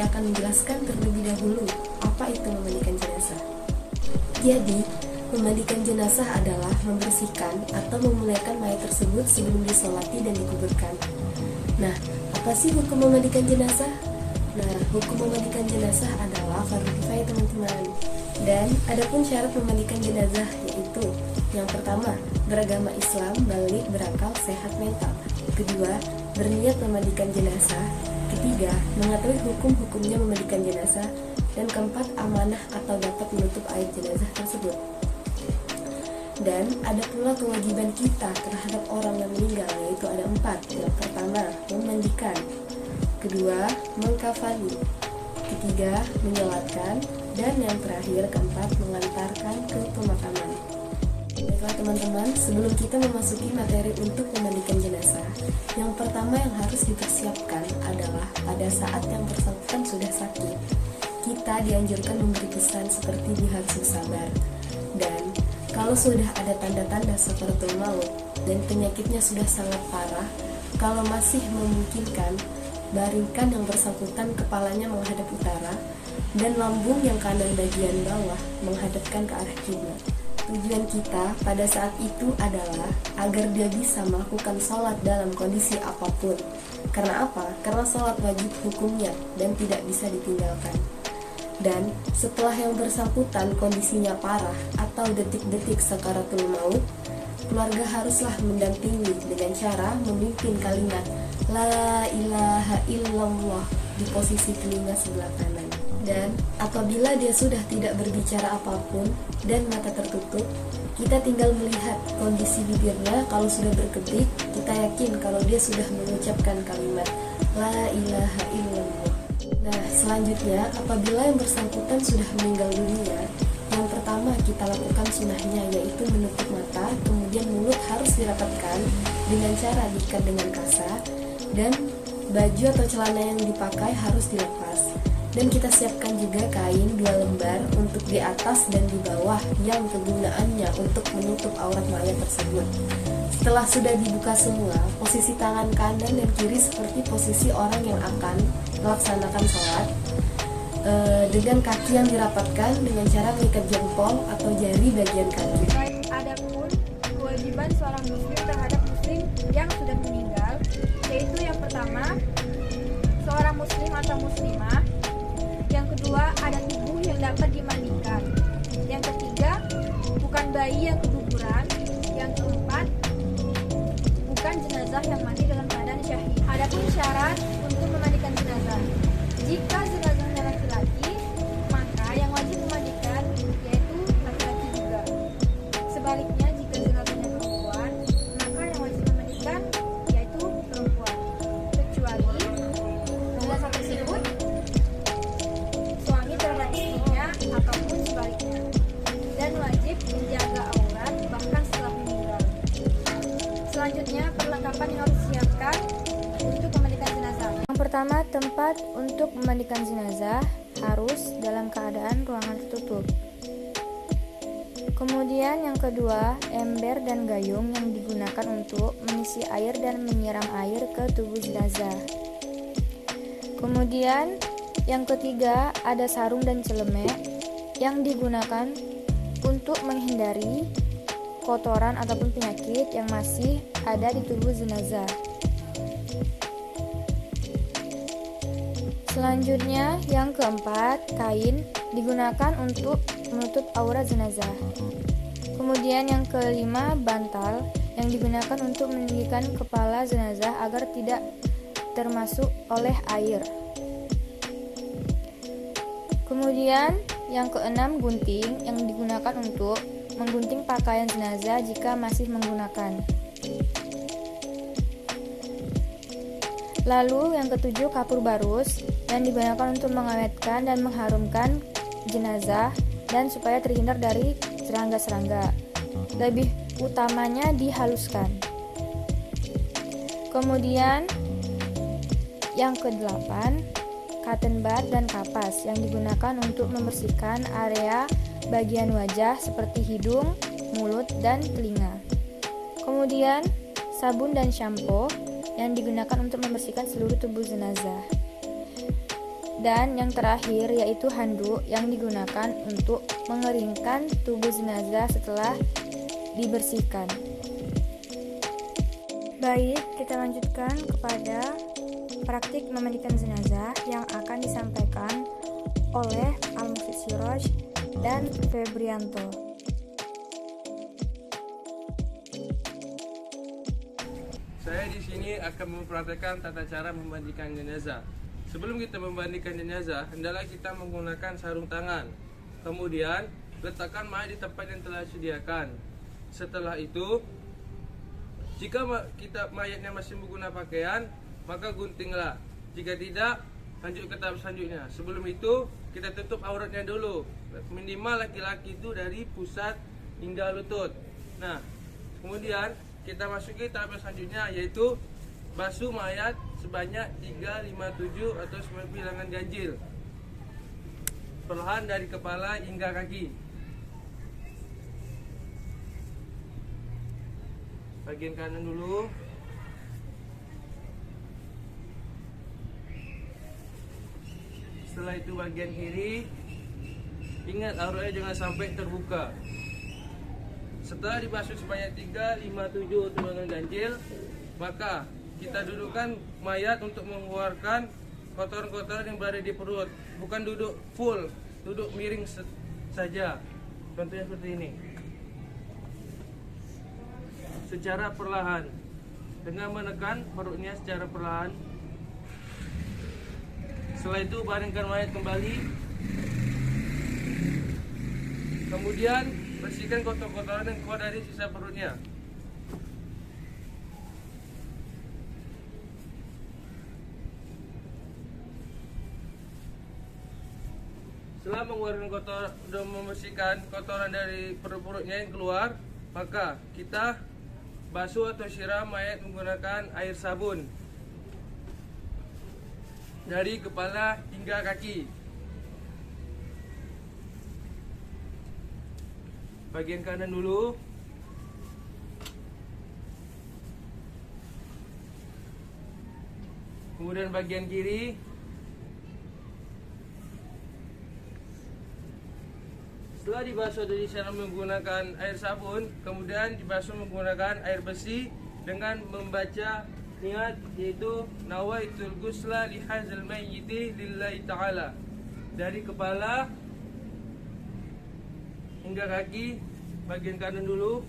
akan menjelaskan terlebih dahulu apa itu memandikan jenazah. Jadi, memandikan jenazah adalah membersihkan atau memuliakan mayat tersebut sebelum disolati dan dikuburkan. Nah, apa sih hukum memandikan jenazah? Nah, hukum memandikan jenazah adalah fardu kifayah teman-teman. Dan adapun syarat memandikan jenazah yaitu yang pertama, beragama Islam, balik, berakal, sehat mental. Kedua, berniat memandikan jenazah. Ketiga, mengetahui hukum-hukumnya memandikan jenazah. Dan keempat, amanah atau dapat menutup aib jenazah tersebut. Dan ada pula kewajiban kita terhadap orang yang meninggal, yaitu ada 4. Yang pertama, memandikan. Kedua, mengkafani. Ketiga, menyolatkan. Dan yang terakhir, keempat, mengantarkan ke pemakaman. Baiklah teman-teman, sebelum kita memasuki materi untuk memandikan jenazah, yang pertama yang harus dipersiapkan adalah pada saat yang bersangkutan sudah sakit, kita dianjurkan memberi pesan seperti dia harus bersabar. Dan kalau sudah ada tanda-tanda seperti maut dan penyakitnya sudah sangat parah, kalau masih memungkinkan, baringkan yang bersangkutan kepalanya menghadap utara dan lambung yang kanan bagian bawah menghadapkan ke arah kiblat. Tujuan kita pada saat itu adalah agar dia bisa melakukan sholat dalam kondisi apapun. Karena apa? Karena sholat wajib hukumnya dan tidak bisa ditinggalkan. Dan setelah yang bersangkutan kondisinya parah atau detik-detik sakaratul maut, keluarga haruslah mendampingi dengan cara memimpin kalimat La ilaha illallah di posisi telinga sebelah kanan. Dan apabila dia sudah tidak berbicara apapun dan mata tertutup, kita tinggal melihat kondisi bibirnya. Kalau sudah berkedip, kita yakin kalau dia sudah mengucapkan kalimat La ilaha illallah. Nah, selanjutnya apabila yang bersangkutan sudah meninggal dunia, yang pertama kita lakukan sunnahnya yaitu menutup mata, kemudian mulut harus dirapatkan dengan cara diikat dengan kasar, dan baju atau celana yang dipakai harus dilepas. Dan kita siapkan juga kain 2 lembar untuk di atas dan di bawah yang kegunaannya untuk menutup aurat mayat tersebut. Setelah sudah dibuka semua, posisi tangan kanan dan kiri seperti posisi orang yang akan melaksanakan sholat, dengan kaki yang dirapatkan dengan cara mengikat jempol atau jari bagian kaki. Adapun kewajiban seorang muslim terhadap muslim yang sudah meninggal, yaitu yang pertama, seorang muslim atau muslimah. Yang kedua, ada tubuh yang dapat dimandikan. Yang ketiga, bukan bayi yang keguguran. Yang keempat, bukan jenazah yang mati dalam keadaan syahid. Adapun syarat untuk memandikan jenazah, jika jenazahnya laki-laki, maka yang wajib memandikan yaitu laki-laki juga. Sebaliknya, jika jenazahnya perempuan, maka yang wajib memandikan yaitu perempuan, kecuali jenazah tersebut suami terhadap istrinya ataupun sebaliknya, dan wajib menjaga aurat bahkan setelah meninggal. Selanjutnya, perlengkapan yang harus disiapkan untuk memandikan jenazah. Yang pertama, tempat untuk memandikan jenazah harus dalam keadaan ruangan tertutup. Kemudian yang kedua, ember dan gayung yang digunakan untuk mengisi air dan menyiram air ke tubuh jenazah. Kemudian yang ketiga, ada sarung dan celemek yang digunakan untuk menghindari kotoran ataupun penyakit yang masih ada di tubuh jenazah. Selanjutnya, yang keempat, kain digunakan untuk menutup aurat jenazah. Kemudian yang kelima, bantal yang digunakan untuk meninggikan kepala jenazah agar tidak termasuk oleh air. Kemudian yang keenam, gunting yang digunakan untuk menggunting pakaian jenazah jika masih menggunakan. Lalu yang ketujuh, kapur barus yang digunakan untuk mengawetkan dan mengharumkan jenazah dan supaya terhindar dari serangga-serangga. Lebih utamanya dihaluskan. Kemudian yang kedelapan, cotton bud dan kapas yang digunakan untuk membersihkan area bagian wajah seperti hidung, mulut, dan telinga. Kemudian sabun dan shampoo yang digunakan untuk membersihkan seluruh tubuh jenazah. Dan yang terakhir yaitu handuk yang digunakan untuk mengeringkan tubuh jenazah setelah dibersihkan. Baik, kita lanjutkan kepada praktik memandikan jenazah yang akan disampaikan oleh Al-Mufid Siraj dan Febrianto. Saya di sini akan mempraktikkan tata cara memandikan jenazah. Sebelum kita memandikan jenazah, hendaklah kita menggunakan sarung tangan. Kemudian, letakkan mayat di tempat yang telah disediakan. Setelah itu, jika mayatnya masih menggunakan pakaian, maka guntinglah. Jika tidak, lanjut ke tahap selanjutnya. Sebelum itu, kita tutup auratnya dulu. Minimal laki-laki itu dari pusat hingga lutut. Nah, kemudian kita masuki tahap selanjutnya, yaitu basuh mayat sebanyak 3, 5, 7 atau 9 bilangan ganjil. Perlahan dari kepala hingga kaki. Bagian kanan dulu. Setelah itu bagian kiri. Ingat auratnya jangan sampai terbuka. Setelah dibasuh sebanyak 3, 5, 7 atau bilangan ganjil, maka kita dudukkan mayat untuk mengeluarkan kotoran-kotoran yang berada di perut. Bukan duduk full, duduk miring saja. Contohnya seperti ini. Secara perlahan, dengan menekan perutnya secara perlahan. Setelah itu baringkan mayat kembali. Kemudian bersihkan kotor-kotoran yang keluar dari sisa perutnya. Setelah mengeluarkan kotoran dan membersihkan kotoran dari perut-perutnya yang keluar, maka kita basuh atau siram mayat menggunakan air sabun dari kepala hingga kaki. Bagian kanan dulu. Kemudian bagian kiri. Setelah dibasuh dan disiram menggunakan air sabun, kemudian dibasuh menggunakan air bersih dengan membaca niat, yaitu nawaitul ghusla li hadzal mayyiti lillahi ta'ala, dari kepala hingga kaki. Bagian kanan dulu.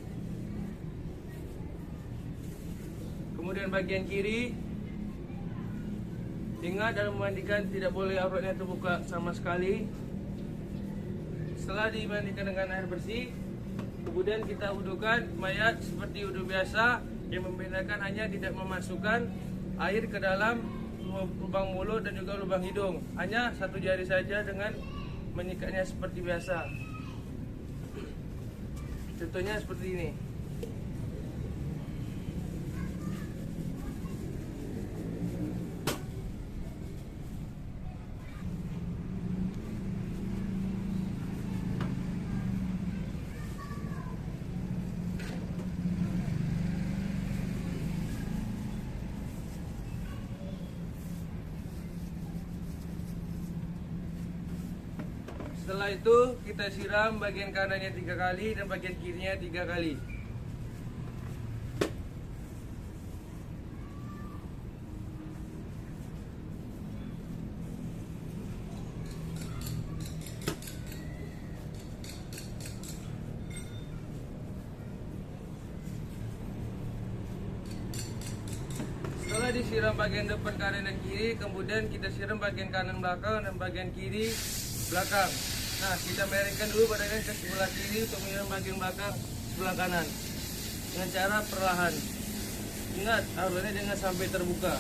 Kemudian bagian kiri. Ingat, dalam memandikan tidak boleh auratnya terbuka sama sekali. Setelah dimandikan dengan air bersih, kemudian kita wudukan mayat seperti wudu biasa, yang membedakan hanya tidak memasukkan air ke dalam lubang mulut dan juga lubang hidung. Hanya satu jari saja dengan menyikatnya seperti biasa. Contohnya seperti ini. Setelah itu kita siram bagian kanannya 3 kali dan bagian kirinya 3 kali. Setelah disiram bagian depan kanan dan kiri, kemudian kita siram bagian kanan belakang dan bagian kiri belakang. Nah, kita miringkan dulu badannya ke sebelah kiri untuk menyiram bagian belakang sebelah kanan dengan cara perlahan. Ingat, auratnya jangan sampai terbuka.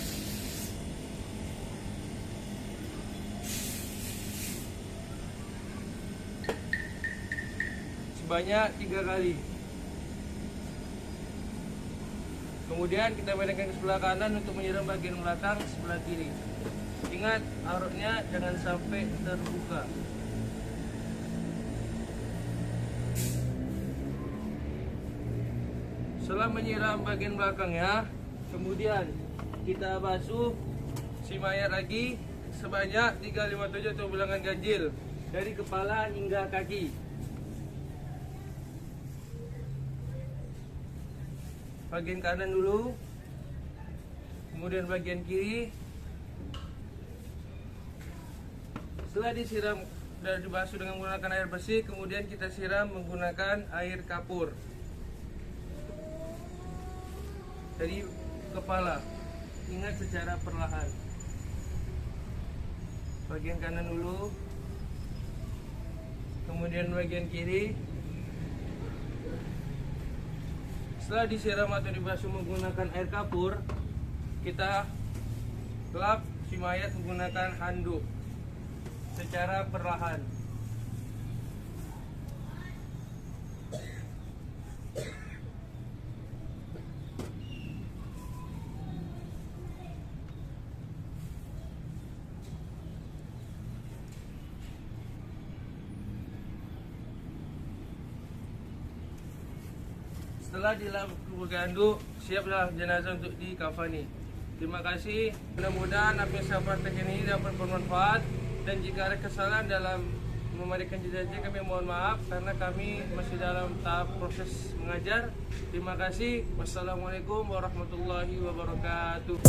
Sebanyak 3 kali. Kemudian kita miringkan ke sebelah kanan untuk menyiram bagian belakang sebelah kiri. Ingat, auratnya jangan sampai terbuka. Setelah menyiram bagian belakangnya, kemudian kita basuh si mayat lagi sebanyak 357 atau bilangan ganjil dari kepala hingga kaki. Bagian kanan dulu, kemudian bagian kiri. Setelah disiram dan dibasuh dengan menggunakan air bersih, kemudian kita siram menggunakan air kapur dari kepala. Ingat secara perlahan. Bagian kanan dulu, kemudian bagian kiri. Setelah disiram atau dibasuh menggunakan air kapur, kita lap si mayat menggunakan handuk secara perlahan. Setelah dilap handuk, siaplah jenazah untuk dikafani. Terima kasih. Mudah-mudahan apa yang saya praktekkan ini dapat bermanfaat, dan jika ada kesalahan dalam memandikan jenazah kami mohon maaf karena kami masih dalam tahap proses mengajar. Terima kasih. Wassalamualaikum warahmatullahi wabarakatuh.